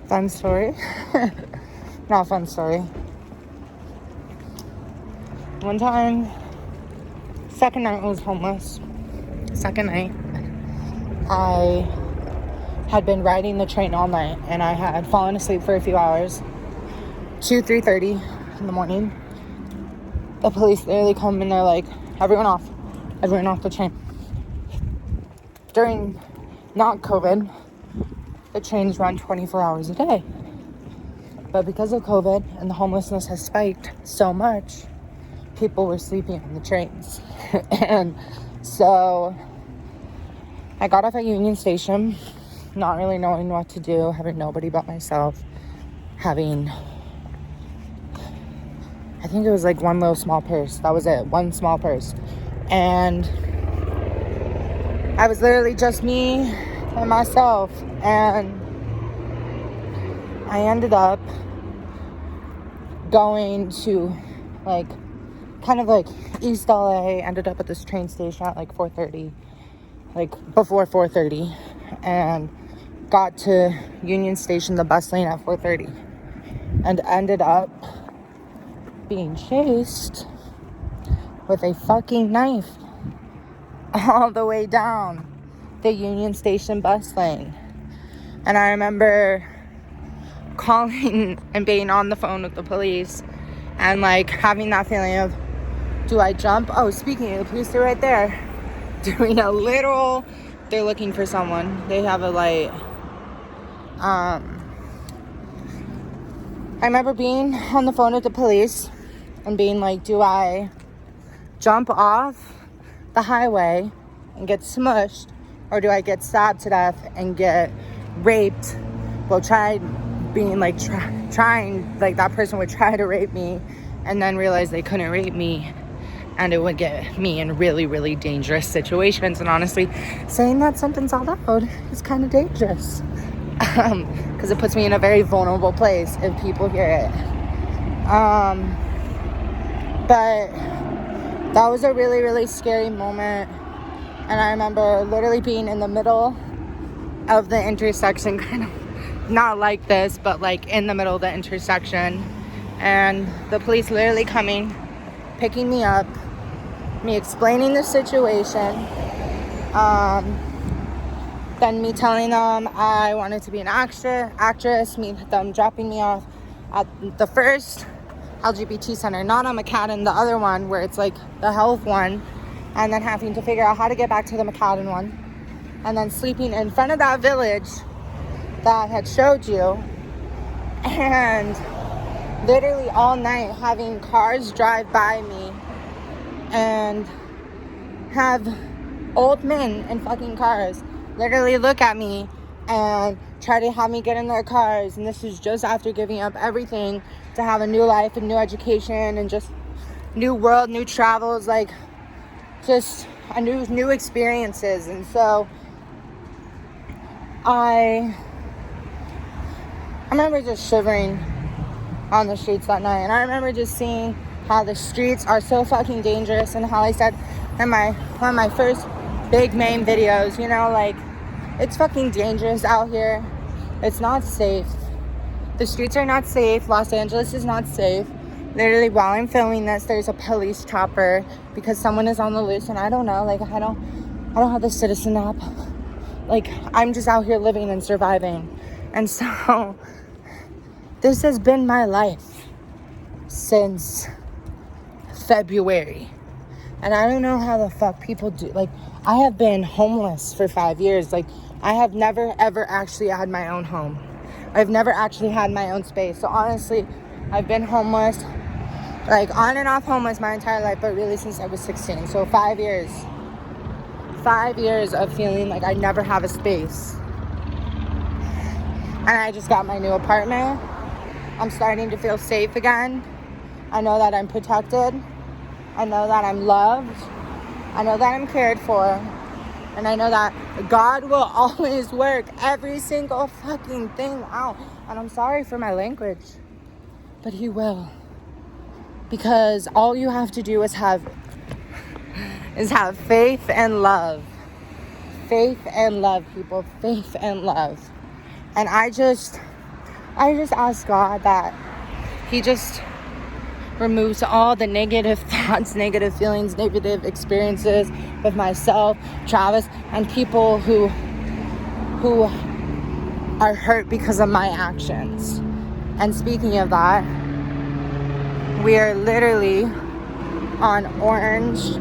Fun story. Not fun story. One time, second night I was homeless. Second night, I had been riding the train all night and I had fallen asleep for a few hours. 3:30 in the morning, the police literally come and they're like, everyone off the train. During not COVID, the trains run 24 hours a day. But because of COVID and the homelessness has spiked so much, people were sleeping on the trains. And so I got off at Union Station, not really knowing what to do, having nobody but myself, having, I think it was like one little small purse. That was it, one small purse. And I was literally just me and myself. And I ended up going to kind of like East LA, ended up at this train station at like 4:30, before 4:30, and got to Union Station, the bus lane, at 4:30, and ended up being chased with a fucking knife all the way down the Union Station bus lane. And I remember calling and being on the phone with the police and having that feeling of, do I jump? Oh, speaking of the police, they're right there doing a literal, they're looking for someone. They have a light. I remember being on the phone with the police and being like, do I jump off the highway and get smushed, or do I get stabbed to death and get raped? Well, trying that person would try to rape me and then realize they couldn't rape me, and it would get me in really, really dangerous situations. And honestly, saying that sentence out loud is kind of dangerous, because it puts me in a very vulnerable place if people hear it. But that was a really, really scary moment. And I remember literally being in the middle of the intersection, kind of not like this, but in the middle of the intersection, and the police literally coming, picking me up, me explaining the situation, then me telling them I wanted to be an actress, them dropping me off at the first LGBT center, not on McAdam, the other one where it's the health one, and then having to figure out how to get back to the McAdam one, and then sleeping in front of that village that I had showed you, and literally all night having cars drive by me and have old men in fucking cars literally look at me and try to have me get in their cars. And this is just after giving up everything to have a new life and new education and just new world, new travels, just a new experiences. And so I remember just shivering on the streets that night. And I remember just seeing how the streets are so fucking dangerous, and how I said in one of my first big main videos, it's fucking dangerous out here. It's not safe. The streets are not safe. Los Angeles is not safe. Literally, while I'm filming this, there's a police chopper because someone is on the loose, and I don't know, I don't have the citizen app. I'm just out here living and surviving. And so this has been my life since February. And I don't know how the fuck people do. I have been homeless for 5 years. I have never, ever actually had my own home. I've never actually had my own space. So honestly, I've been homeless, on and off homeless my entire life, but really since I was 16. So 5 years. 5 years of feeling like I never have a space. And I just got my new apartment. I'm starting to feel safe again. I know that I'm protected. I know that I'm loved. I know that I'm cared for. And I know that God will always work every single fucking thing out. And I'm sorry for my language, but He will. Because all you have to do is have faith and love. Faith and love, people. Faith and love. And I just I just ask God that he just removes all the negative thoughts, negative feelings, negative experiences with myself, Travis, and people who are hurt because of my actions. And speaking of that, we are literally on Orange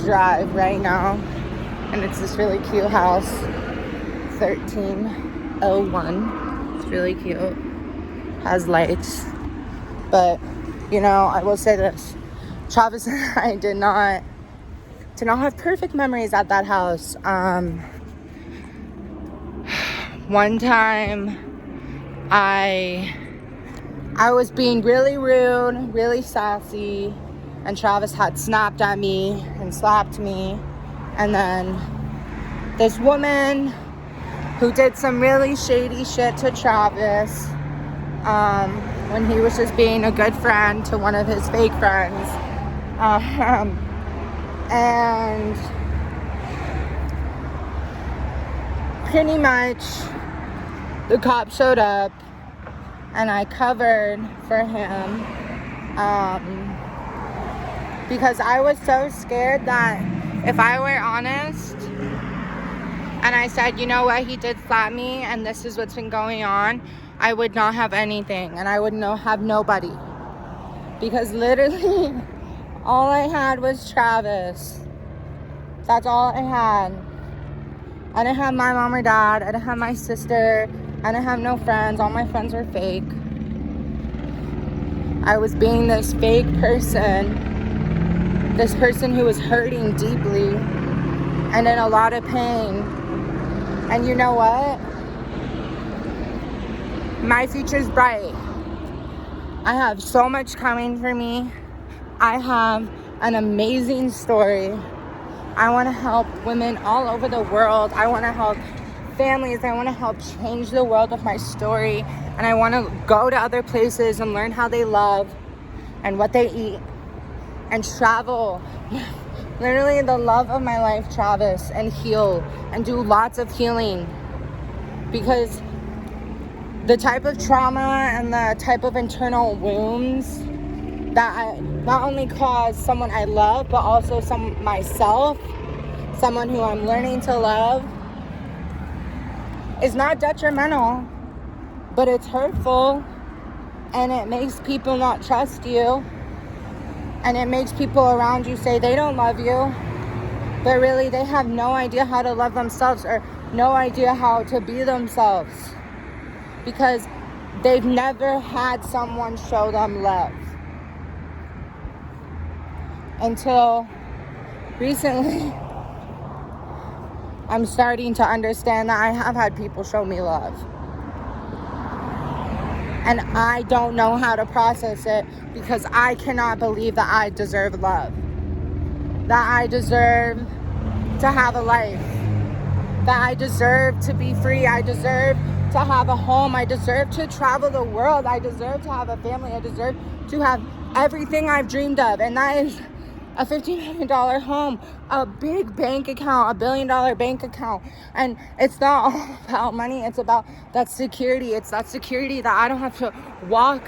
Drive right now, and it's this really cute house, 1301. It's really cute, has lights. But you know, I will say this, Travis and I did not have perfect memories at that house. One time I was being really rude, really sassy, and Travis had snapped at me and slapped me. And then this woman who did some really shady shit to Travis, when he was just being a good friend to one of his fake friends. And pretty much the cop showed up and I covered for him because I was so scared that if I were honest and I said, you know what, he did slap me and this is what's been going on, I would not have anything and I would have nobody. Because literally all I had was Travis. That's all I had. I didn't have my mom or dad. I didn't have my sister. I didn't have no friends. All my friends were fake. I was being this fake person. This person who was hurting deeply and in a lot of pain. And you know what? My future's bright. I have so much coming for me. I have an amazing story. I want to help women all over the world. I want to help families. I want to help change the world with my story. And I want to go to other places and learn how they love and what they eat and travel. Literally the love of my life, Travis, and heal and do lots of healing. Because the type of trauma and the type of internal wounds that I not only cause someone I love, but also myself, someone who I'm learning to love, is not detrimental, but it's hurtful, and it makes people not trust you, and it makes people around you say they don't love you, but really they have no idea how to love themselves or no idea how to be themselves because they've never had someone show them love. Until recently, I'm starting to understand that I have had people show me love. And I don't know how to process it because I cannot believe that I deserve love. That I deserve to have a life. That I deserve to be free. I deserve to have a home. I deserve to travel the world. I deserve to have a family. I deserve to have everything I've dreamed of. And that is a $15 million home, a big bank account, $1 billion bank account. And it's not all about money. It's about that security. It's that security that I don't have to walk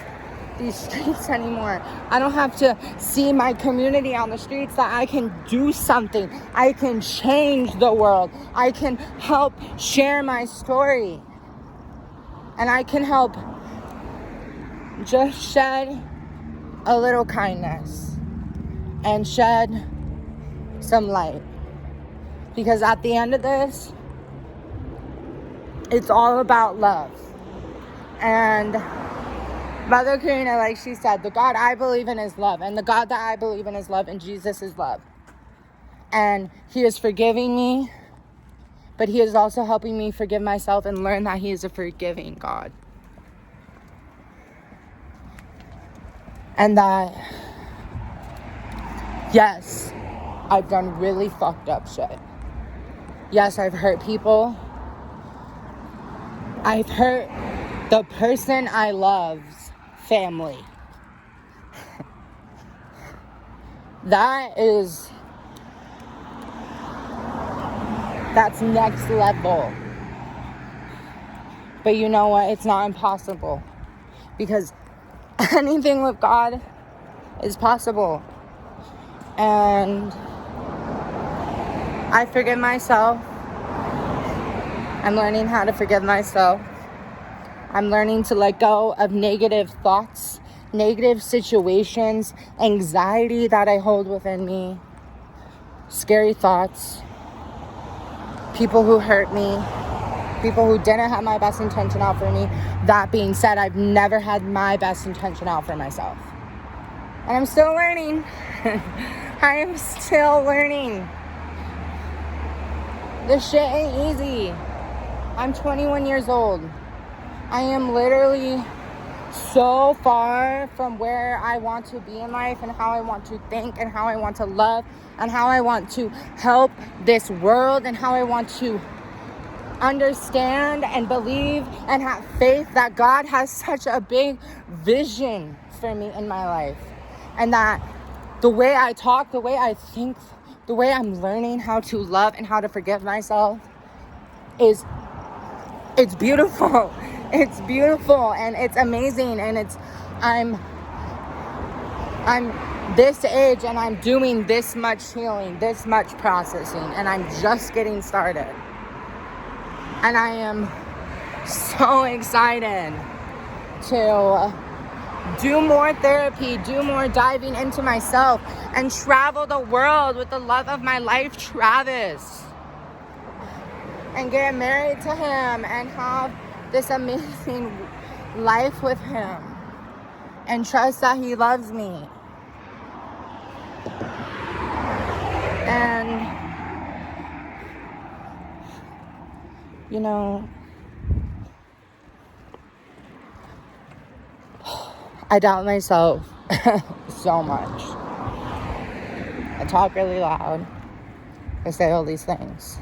these streets anymore. I don't have to see my community on the streets, that I can do something. I can change the world. I can help share my story. And I can help just shed a little kindness and shed some light. Because at the end of this, it's all about love. And Mother Karina, like she said, the God I believe in is love. And the God that I believe in is love. And Jesus is love. And he is forgiving me. But he is also helping me forgive myself and learn that he is a forgiving God. And that, yes, I've done really fucked up shit. Yes, I've hurt people. I've hurt the person I love's family. That's next level. But you know what? It's not impossible. Because anything with God is possible. And I forgive myself. I'm learning how to forgive myself. I'm learning to let go of negative thoughts, negative situations, anxiety that I hold within me, scary thoughts, people who hurt me, people who didn't have my best intention out for me. That being said, I've never had my best intention out for myself. And I'm still learning. I am still learning. This shit ain't easy. I'm 21 years old. I am literally so far from where I want to be in life and how I want to think and how I want to love and how I want to help this world and how I want to understand and believe and have faith that God has such a big vision for me in my life. And that the way I talk, the way I think, the way I'm learning how to love and how to forgive myself it's beautiful. It's beautiful and it's amazing, and I'm this age and I'm doing this much healing, this much processing, and I'm just getting started. And I am so excited to do more therapy, do more diving into myself, and travel the world with the love of my life, Travis. And get married to him and have this amazing life with him. And trust that he loves me. And, you know, I doubt myself so much. I talk really loud. I say all these things.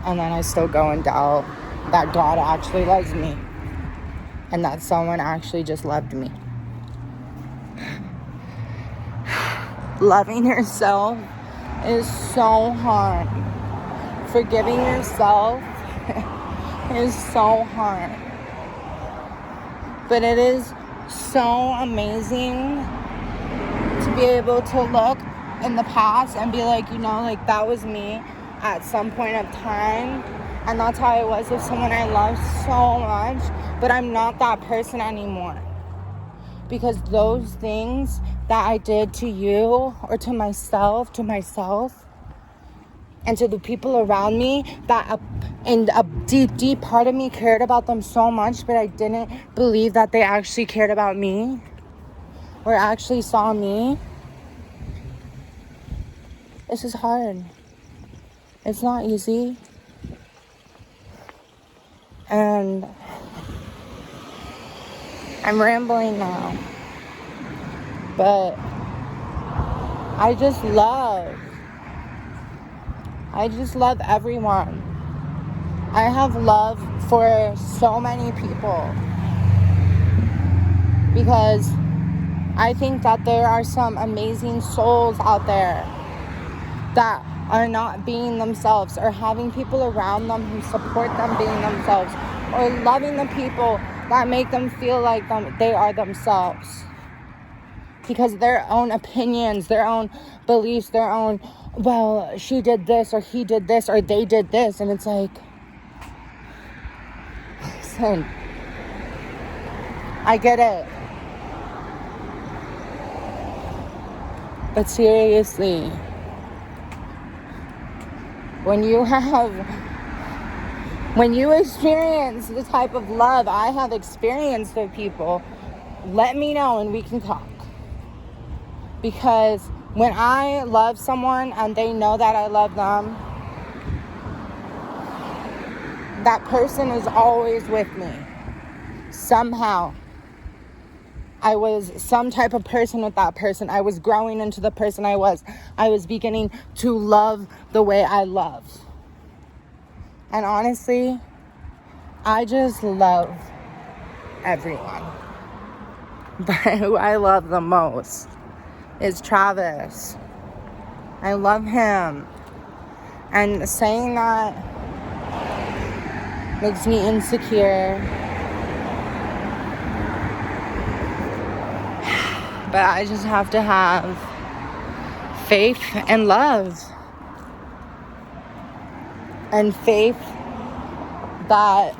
And then I still go and doubt that God actually loves me. And that someone actually just loved me. Loving yourself is so hard. Forgiving yourself is so hard. But it is so amazing to be able to look in the past and be like, you know, like that was me at some point of time, and that's how I was with someone I love so much, but I'm not that person anymore. Because those things that I did to you or to myself, and to the people around me, that in a deep part of me cared about them so much, but I didn't believe that they actually cared about me or actually saw me. This is hard. It's not easy. And I'm rambling now. But I just love everyone. I have love for so many people. Because I think that there are some amazing souls out there that are not being themselves, or having people around them who support them being themselves, or loving the people that make them feel like they are themselves. Because their own opinions, their own beliefs, their own, well, she did this, or he did this, or they did this, and it's like, listen, I get it. But seriously, when you experience the type of love I have experienced with people, let me know and we can talk. Because when I love someone and they know that I love them, that person is always with me. Somehow. I was some type of person with that person. I was growing into the person I was. I was beginning to love the way I love. And honestly, I just love everyone. But who I love the most is Travis. I love him. And saying that makes me insecure. But I just have to have faith and love. And faith that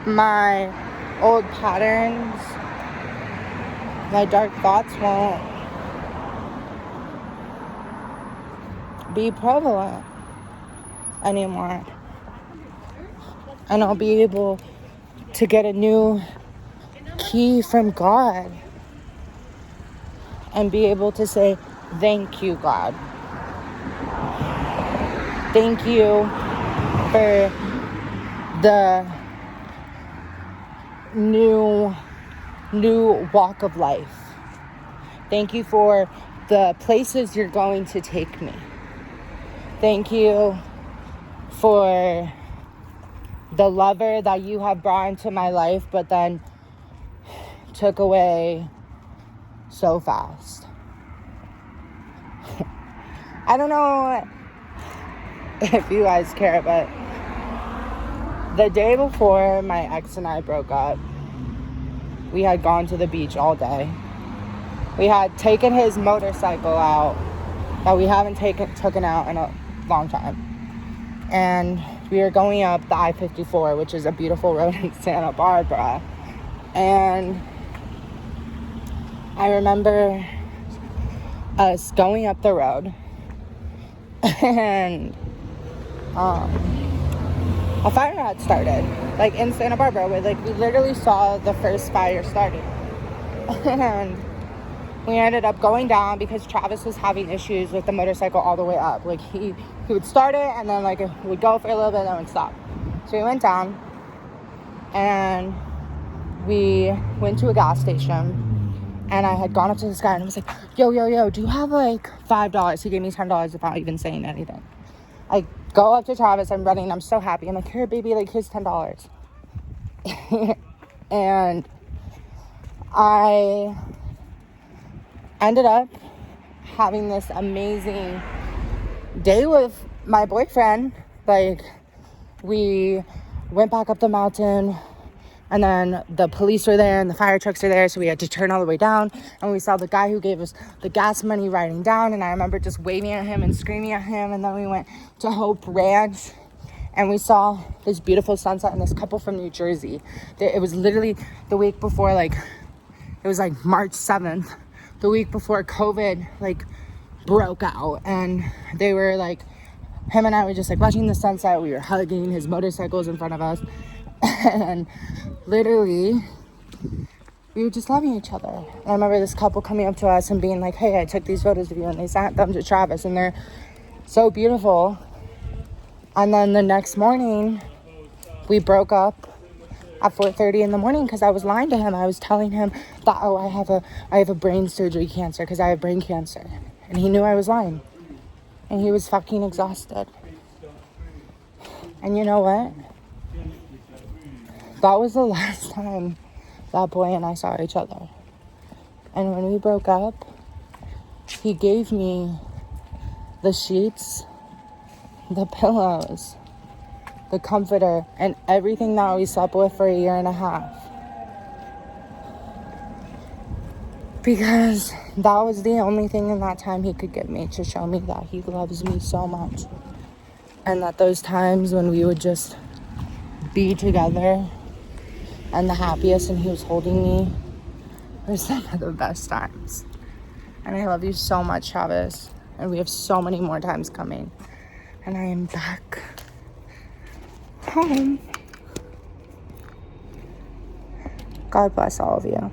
my old patterns, my dark thoughts won't be prevalent anymore. And I'll be able to get a new key from God and be able to say, thank you, God. Thank you for the new walk of life. Thank you for the places you're going to take me. Thank you for the lover that you have brought into my life, but then took away so fast. I don't know if you guys care, but the day before my ex and I broke up, we had gone to the beach all day. We had taken his motorcycle out that we haven't taken out in a long time. And we were going up the I-54, which is a beautiful road in Santa Barbara. And I remember us going up the road and a fire had started, like in Santa Barbara, where like we literally saw the first fire started. And we ended up going down because Travis was having issues with the motorcycle all the way up. Like he would start it and then like it would go for a little bit and then would stop. So we went down and we went to a gas station. And I had gone up to this guy and I was like, yo, do you have like $5? He gave me $10 without even saying anything. I go up to Travis, I'm running, I'm so happy. I'm like, here, baby, like, here's $10. And I ended up having this amazing day with my boyfriend. Like, we went back up the mountain. And then the police were there and the fire trucks are there. So we had to turn all the way down. And we saw the guy who gave us the gas money riding down. And I remember just waving at him and screaming at him. And then we went to Hope Ranch. And we saw this beautiful sunset and this couple from New Jersey. It was literally the week before, like, it was like March 7th. The week before COVID, like, broke out. And they were like, him and I were just like watching the sunset. We were hugging. His motorcycles in front of us. And literally, we were just loving each other. And I remember this couple coming up to us and being like, hey, I took these photos of you. And they sent them to Travis. And they're so beautiful. And then the next morning, we broke up at 4:30 in the morning because I was lying to him. I was telling him that, oh, I have a brain surgery cancer because I have brain cancer. And he knew I was lying. And he was fucking exhausted. And you know what? That was the last time that boy and I saw each other. And when we broke up, he gave me the sheets, the pillows, the comforter, and everything that we slept with for 1.5 years. Because that was the only thing in that time he could give me to show me that he loves me so much. And that those times when we would just be together and the happiest and he was holding me were some of the best times. And I love you so much, Travis. And we have so many more times coming. And I am back home. God bless all of you.